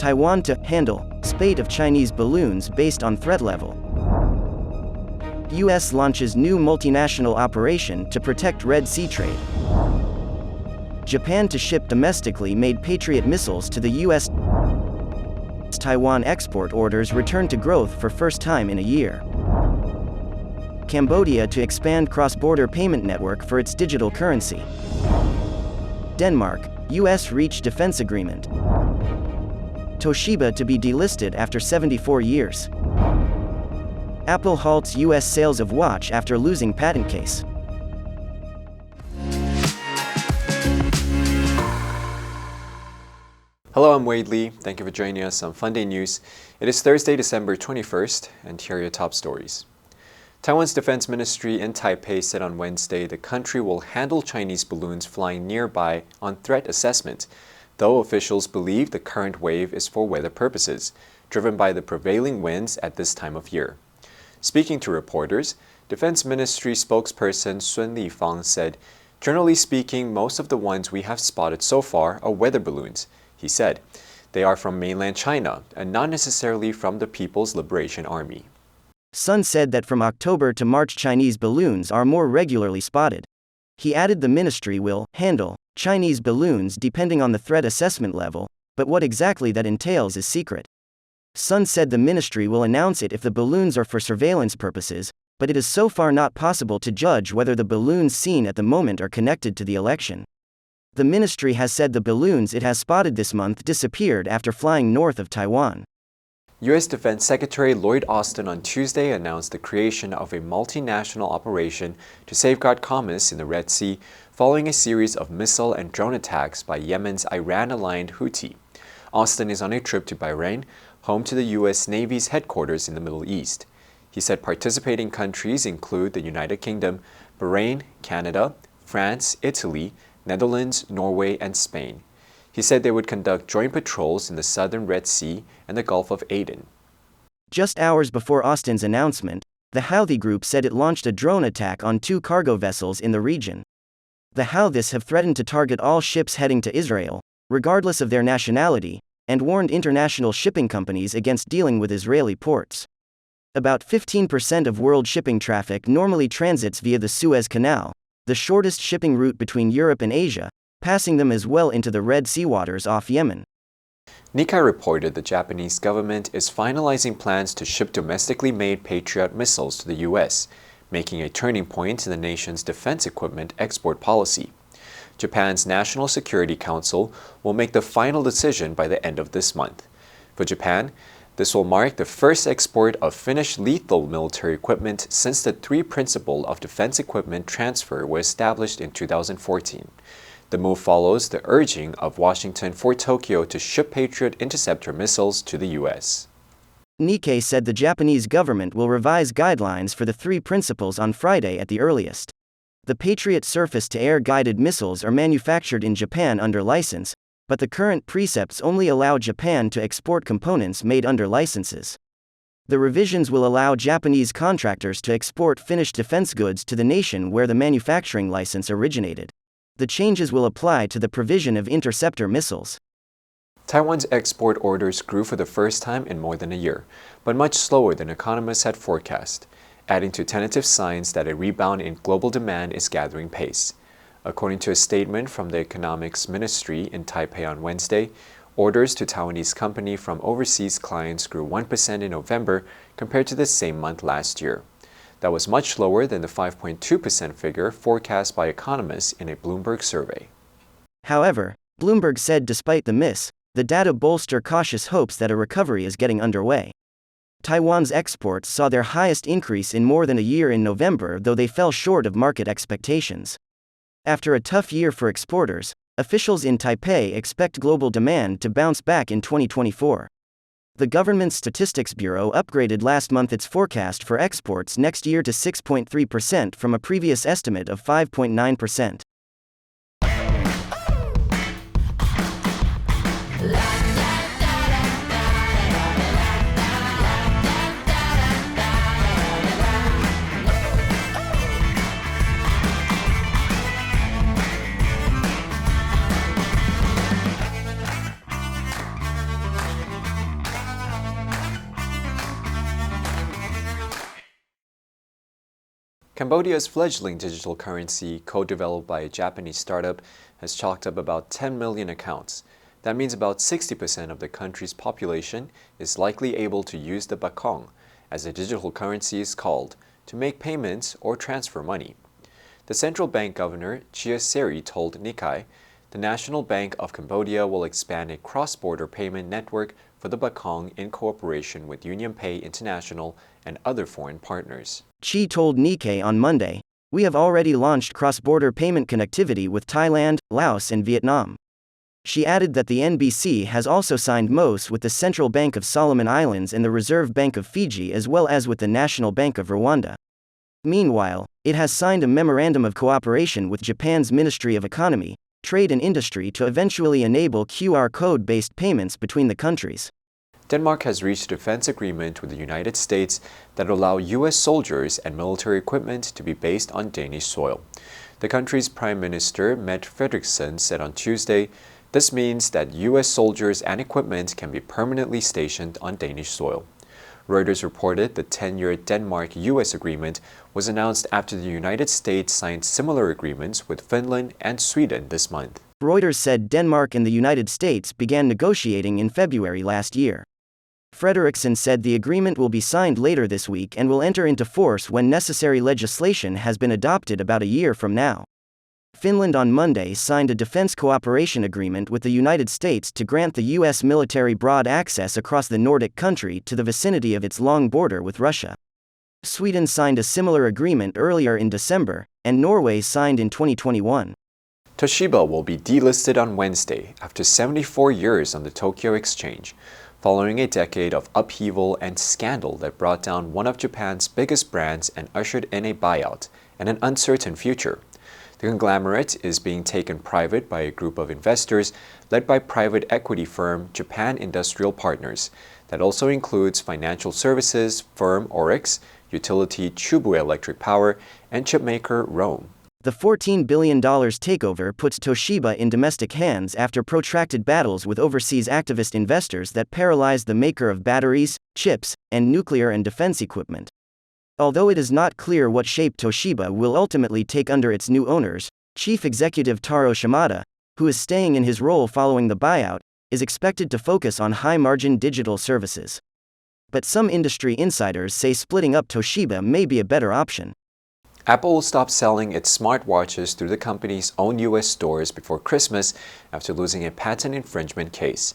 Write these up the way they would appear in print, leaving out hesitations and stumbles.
Taiwan to handle spate of Chinese balloons based on threat level. U.S. launches new multinational operation to protect Red Sea trade. Japan to ship domestically made Patriot missiles to the U.S. Taiwan export orders return to growth for first time in a year. Cambodia to expand cross-border payment network for its digital currency. Denmark, U.S. reach defense agreement. Toshiba to be delisted after 74 years. Apple halts U.S. sales of watch after losing patent case. Hello, I'm Wade Lee. Thank you for joining us on Funday News. It is Thursday, December 21st, and here are your top stories. Taiwan's defense ministry in Taipei said on Wednesday the country will handle Chinese balloons flying nearby on threat assessment, though officials believe the current wave is for weather purposes, driven by the prevailing winds at this time of year. Speaking to reporters, Defense Ministry spokesperson Sun Lifang said, "Generally speaking, most of the ones we have spotted so far are weather balloons." He said, "They are from mainland China and not necessarily from the People's Liberation Army." Sun said that from October to March Chinese balloons are more regularly spotted. He added the ministry will handle Chinese balloons depending on the threat assessment level, but what exactly that entails is secret. Sun said the ministry will announce it if the balloons are for surveillance purposes, but it is so far not possible to judge whether the balloons seen at the moment are connected to the election. The ministry has said the balloons it has spotted this month disappeared after flying north of Taiwan. U.S. Defense Secretary Lloyd Austin on Tuesday announced the creation of a multinational operation to safeguard commerce in the Red Sea following a series of missile and drone attacks by Yemen's Iran-aligned Houthi. Austin is on a trip to Bahrain, home to the U.S. Navy's headquarters in the Middle East. He said participating countries include the United Kingdom, Bahrain, Canada, France, Italy, Netherlands, Norway, and Spain. He said they would conduct joint patrols in the southern Red Sea and the Gulf of Aden. Just hours before Austin's announcement, the Houthi group said it launched a drone attack on 2 cargo vessels in the region. The Houthis have threatened to target all ships heading to Israel, regardless of their nationality, and warned international shipping companies against dealing with Israeli ports. About 15% of world shipping traffic normally transits via the Suez Canal, the shortest shipping route between Europe and Asia, passing them as well into the Red Sea waters off Yemen. Nikkei reported the Japanese government is finalizing plans to ship domestically made Patriot missiles to the U.S., making a turning point in the nation's defense equipment export policy. Japan's National Security Council will make the final decision by the end of this month. For Japan, this will mark the first export of finished lethal military equipment since the 3 principles of defense equipment transfer were established in 2014. The move follows the urging of Washington for Tokyo to ship Patriot interceptor missiles to the U.S. Nikkei said the Japanese government will revise guidelines for the 3 principles on Friday at the earliest. The Patriot surface-to-air guided missiles are manufactured in Japan under license, but the current precepts only allow Japan to export components made under licenses. The revisions will allow Japanese contractors to export finished defense goods to the nation where the manufacturing license originated. The changes will apply to the provision of interceptor missiles. Taiwan's export orders grew for the first time in more than a year, but much slower than economists had forecast, adding to tentative signs that a rebound in global demand is gathering pace. According to a statement from the Economics Ministry in Taipei on Wednesday, orders to Taiwanese company from overseas clients grew 1% in November compared to the same month last year. That was much lower than the 5.2% figure forecast by economists in a Bloomberg survey. However, Bloomberg said despite the miss, the data bolster cautious hopes that a recovery is getting underway. Taiwan's exports saw their highest increase in more than a year in November, though they fell short of market expectations. After a tough year for exporters, officials in Taipei expect global demand to bounce back in 2024. The government's Statistics Bureau upgraded last month its forecast for exports next year to 6.3% from a previous estimate of 5.9%. Cambodia's fledgling digital currency, co-developed by a Japanese startup, has chalked up about 10 million accounts. That means about 60% of the country's population is likely able to use the bakong, as the digital currency is called, to make payments or transfer money. The central bank governor, Chia Seri, told Nikkei, the National Bank of Cambodia will expand a cross-border payment network for the bakong in cooperation with UnionPay International and other foreign partners. Chi told Nikkei on Monday, "We have already launched cross-border payment connectivity with Thailand, Laos and Vietnam." She added that the NBC has also signed MOS with the Central Bank of Solomon Islands and the Reserve Bank of Fiji as well as with the National Bank of Rwanda. Meanwhile, it has signed a memorandum of cooperation with Japan's Ministry of Economy, Trade and Industry to eventually enable QR code-based payments between the countries. Denmark has reached a defense agreement with the United States that will allow U.S. soldiers and military equipment to be based on Danish soil. The country's Prime Minister, Mette Frederiksen, said on Tuesday, this means that U.S. soldiers and equipment can be permanently stationed on Danish soil. Reuters reported the 10-year Denmark-U.S. agreement was announced after the United States signed similar agreements with Finland and Sweden this month. Reuters said Denmark and the United States began negotiating in February last year. Frederiksen said the agreement will be signed later this week and will enter into force when necessary legislation has been adopted about a year from now. Finland on Monday signed a defense cooperation agreement with the United States to grant the U.S. military broad access across the Nordic country to the vicinity of its long border with Russia. Sweden signed a similar agreement earlier in December, and Norway signed in 2021. Toshiba will be delisted on Wednesday after 74 years on the Tokyo Exchange, following a decade of upheaval and scandal that brought down one of Japan's biggest brands and ushered in a buyout and an uncertain future. The conglomerate is being taken private by a group of investors led by private equity firm Japan Industrial Partners that also includes financial services firm Orix, utility Chubu Electric Power, and chipmaker Rome. The $14 billion takeover puts Toshiba in domestic hands after protracted battles with overseas activist investors that paralyzed the maker of batteries, chips, and nuclear and defense equipment. Although it is not clear what shape Toshiba will ultimately take under its new owners, Chief Executive Taro Shimada, who is staying in his role following the buyout, is expected to focus on high-margin digital services. But some industry insiders say splitting up Toshiba may be a better option. Apple will stop selling its smartwatches through the company's own U.S. stores before Christmas after losing a patent infringement case.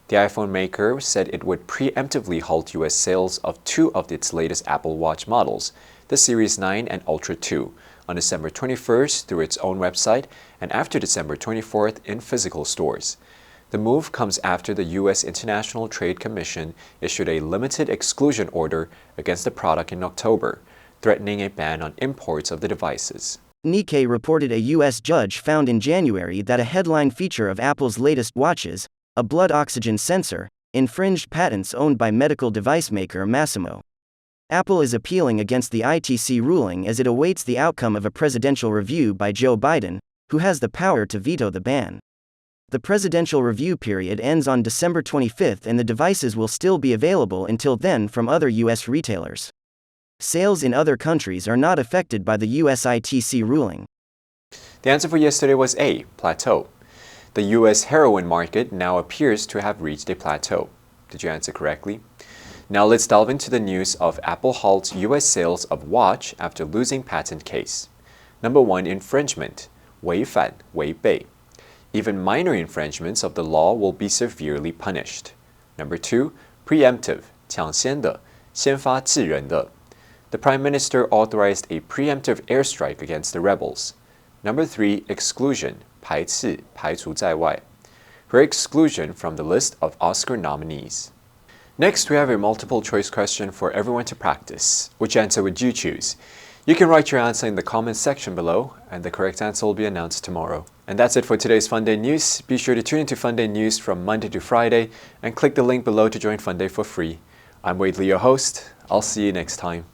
The iPhone maker said it would preemptively halt U.S. sales of two of its latest Apple Watch models, the Series 9 and Ultra 2, on December 21st through its own website and after December 24th in physical stores. The move comes after the U.S. International Trade Commission issued a limited exclusion order against the product in October, threatening a ban on imports of the devices. Nikkei reported a U.S. judge found in January that a headline feature of Apple's latest watches, a blood oxygen sensor, infringed patents owned by medical device maker Masimo. Apple is appealing against the ITC ruling as it awaits the outcome of a presidential review by Joe Biden, who has the power to veto the ban. The presidential review period ends on December 25 and the devices will still be available until then from other U.S. retailers. Sales in other countries are not affected by the U.S. ITC ruling. The answer for yesterday was A, plateau. The U.S. heroin market now appears to have reached a plateau. Did you answer correctly? Now let's delve into the news of Apple halts U.S. sales of watch after losing patent case. Number 1, infringement. 违反, 违背. Even minor infringements of the law will be severely punished. Number 2, preemptive. 抢先的, 先发制人的. The Prime Minister authorized a preemptive airstrike against the rebels. Number 3, exclusion. 排斥, 排除在外. Her exclusion from the list of Oscar nominees. Next, we have a multiple choice question for everyone to practice. Which answer would you choose? You can write your answer in the comments section below, and the correct answer will be announced tomorrow. And that's it for today's Funday News. Be sure to tune into Funday News from Monday to Friday, and click the link below to join Funday for free. I'm Wade Lee, your host. I'll see you next time.